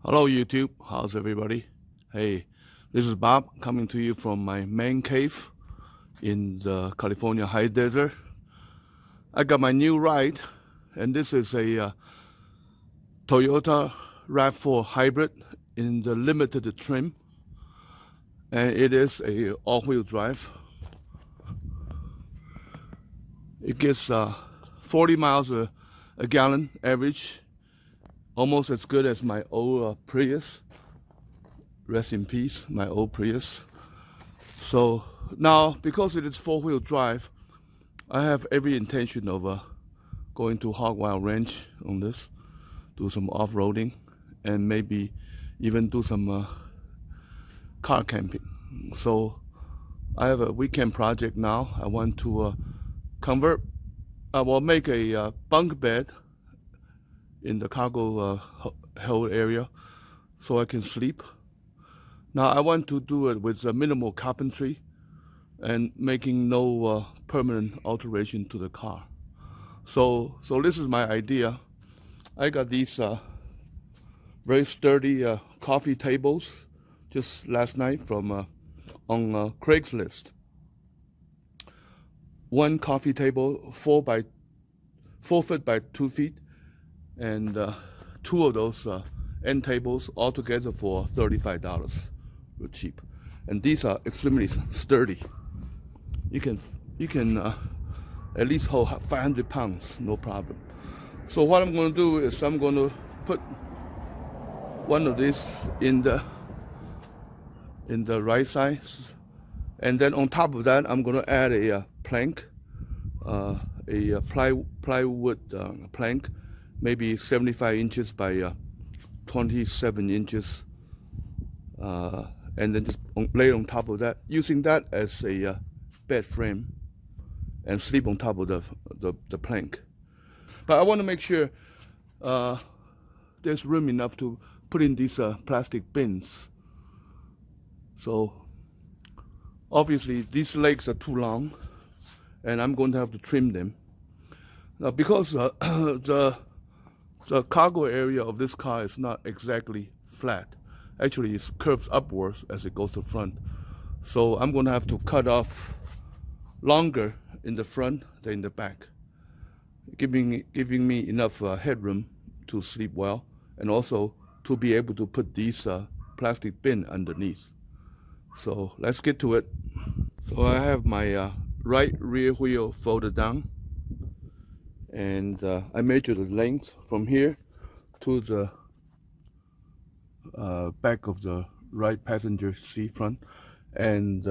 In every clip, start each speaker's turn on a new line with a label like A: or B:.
A: Hello YouTube, how's everybody? Hey, this is Bob coming to you from my man cave in the California high desert. I got my new ride, and this is a Toyota Rav4 Hybrid in the limited trim, and it is a all-wheel drive. It gets 40 miles a gallon average. Almost as good as my old Prius. Rest in peace, my old Prius. So now, because it is four-wheel drive, I have every intention of going to Hog Wild Ranch on this, do some off-roading, and maybe even do some car camping. So I have a weekend project now. I want to make a bunk bed in the cargo hold area so I can sleep. Now I want to do it with minimal carpentry and making no permanent alteration to the car. So this is my idea. I got these very sturdy coffee tables just last night from on Craigslist. One coffee table, 4 foot by 2 feet, and two of those end tables altogether for $35. Real cheap, and these are extremely sturdy. You can at least hold 500 pounds, no problem. So what I'm going to do is I'm going to put one of these in the right side, and then on top of that I'm going to add a plank, a plywood plank, maybe 75 inches by 27 inches, and then just lay on top of that, using that as a bed frame, and sleep on top of the plank. But I want to make sure there's room enough to put in these plastic bins. So obviously these legs are too long, and I'm going to have to trim them. Now because the cargo area of this car is not exactly flat. Actually, it curves upwards as it goes to front. So I'm going to have to cut off longer in the front than in the back, giving me enough headroom to sleep well, and also to be able to put these plastic bin underneath. So let's get to it. So I have my right rear wheel folded down, and I measured the length from here to the back of the right passenger seat front, and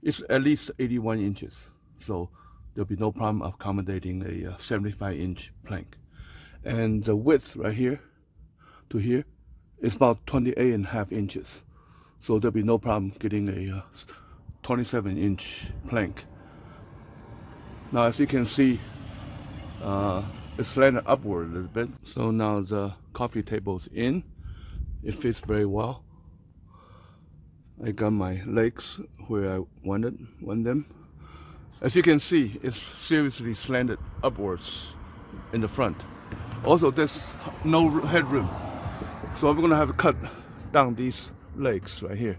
A: it's at least 81 inches. So there'll be no problem accommodating a 75-inch plank. And the width right here to here is about 28.5 inches. So there'll be no problem getting a 27-inch plank. Now, as you can see, it's slanted upward a little bit. So now the coffee table's in. It fits very well. I got my legs where I want them. As you can see, it's seriously slanted upwards in the front. Also, there's no headroom. So I'm gonna have to cut down these legs right here.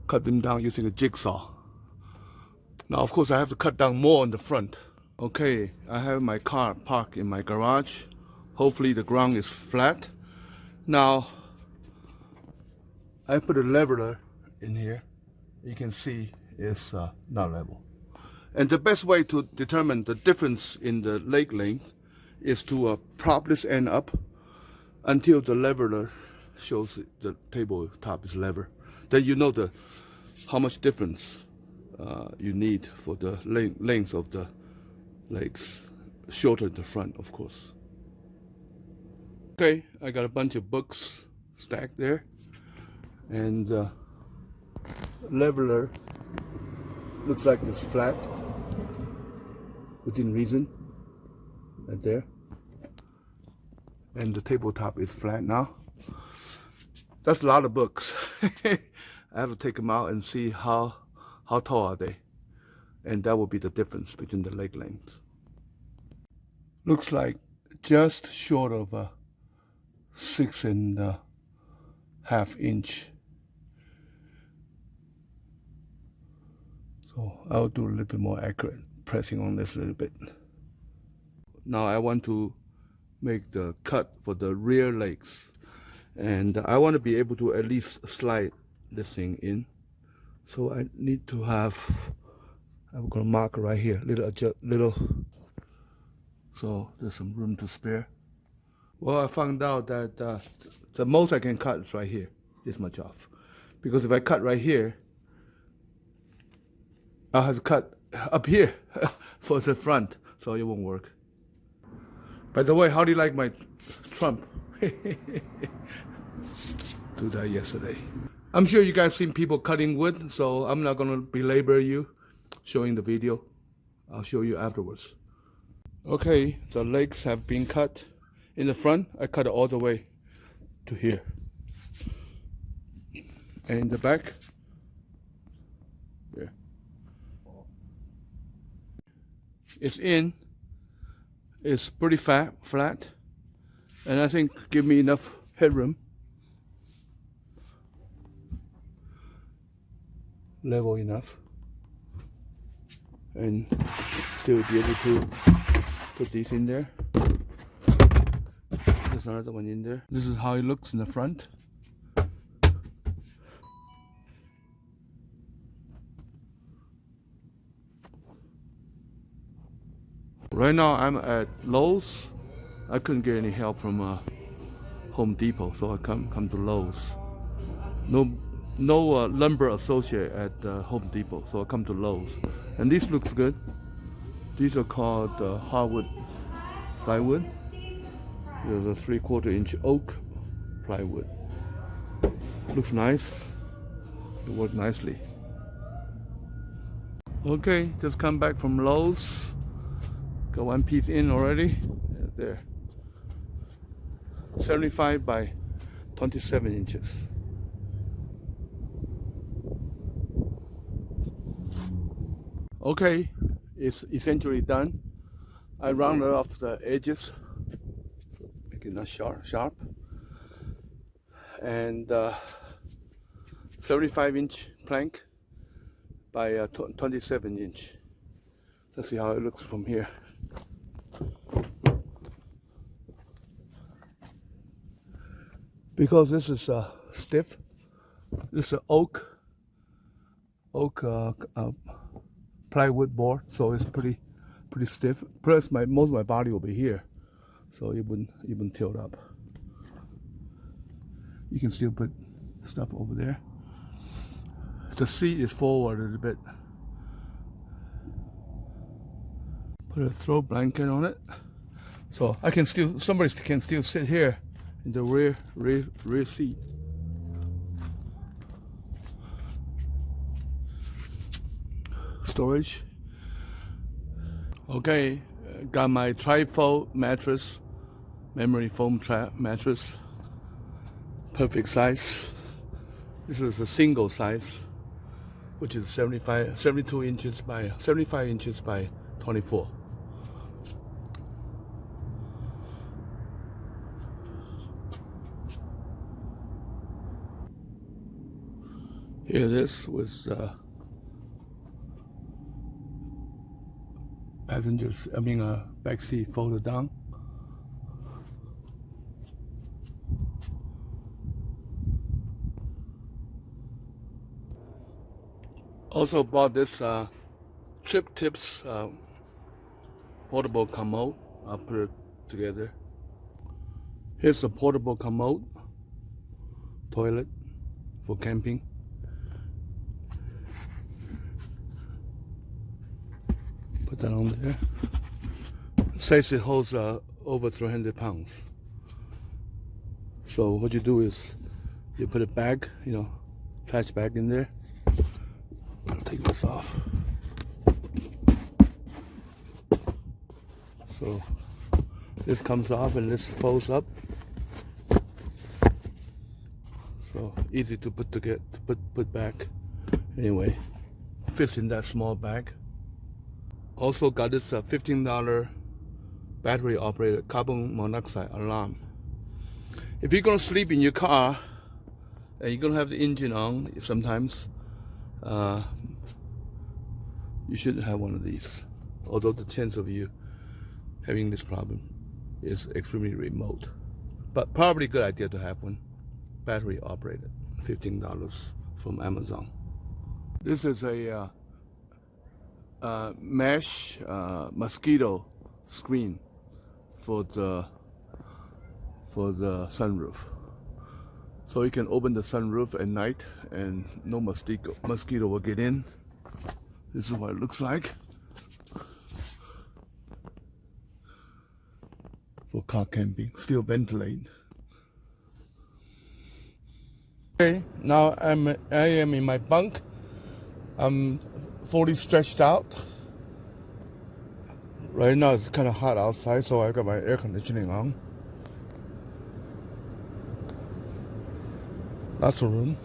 A: Cut them down using a jigsaw. Now, of course, I have to cut down more on the front. Okay, I have my car parked in my garage. Hopefully the ground is flat. Now, I put a leveler in here. You can see it's not level. And the best way to determine the difference in the leg length is to prop this end up until the leveler shows the tabletop is level. Then you know how much difference you need for the length of the legs, shorter in the front, of course. Okay, I got a bunch of books stacked there, and leveler looks like it's flat within reason, right there, and the tabletop is flat now. That's a lot of books. I have to take them out and see how tall are they, and that will be the difference between the leg lengths. Looks like just short of 6.5 inch. So I'll do a little bit more accurate pressing on this a little bit. Now I want to make the cut for the rear legs, and I want to be able to at least slide this thing in. So I need to have, I'm going to mark right here, little, so there's some room to spare. Well, I found out that the most I can cut is right here, this much off. Because if I cut right here, I'll have to cut up here for the front, so it won't work. By the way, how do you like my Trump? Do that yesterday. I'm sure you guys seen people cutting wood, so I'm not gonna belabor you showing the video. I'll show you afterwards. Okay, the legs have been cut. In the front, I cut it all the way to here. And in the back, there. It's pretty flat, and I think give me enough headroom. Level enough, and still be able to put these in there. There's another one in there. This is how it looks in the front. Right now I'm at Lowe's. I couldn't get any help from Home Depot, so I come to Lowe's. No lumber associate at Home Depot, so I come to Lowe's. And these looks good. These are called hardwood plywood. There's a 3/4 inch oak plywood. Looks nice. It worked nicely. Okay, just come back from Lowe's. Got one piece in already. There. 75 by 27 inches. Okay, it's essentially done. I rounded off the edges, make it not sharp. And 75 inch plank by 27 inch. Let's see how it looks from here. Because this is stiff, this is oak plywood board, so it's pretty stiff. Plus, most of my body will be here, so it wouldn't even tilt up. You can still put stuff over there. The seat is forward a little bit. Put a throw blanket on it, so somebody can still sit here in the rear seat. Storage. Okay, got my trifold mattress, memory foam mattress, perfect size. This is a single size, which is 72 inches by 75 inches by 24. Here it is with back seat folded down. Also bought this Trip Tips portable commode. I'll put it together. Here's the portable commode, toilet for camping. Put that on there. It says it holds over 300 pounds. So what you do is you put a bag, trash bag in there. I'll take this off. So this comes off and this folds up. So easy to put back. Anyway, fits in that small bag. Also got this $15 battery operated carbon monoxide alarm. if you're gonna sleep in your car and you're gonna have the engine on sometimes, you should have one of these. Although the chance of you having this problem is extremely remote, but probably a good idea to have one. Battery operated, $15 from Amazon. This is a mesh mosquito screen for the sunroof, so you can open the sunroof at night and no mosquito will get in. This is what it looks like for car camping. Still ventilate. Okay, now I am in my bunk. I'm fully stretched out. Right now it's kind of hot outside, so I got my air conditioning on. Lots of room.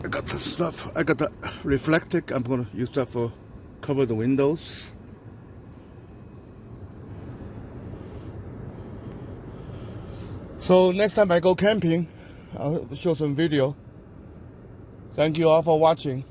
A: I got the stuff. I got the reflective. I'm gonna use that for cover the windows. So next time I go camping, I'll show some video. Thank you all for watching.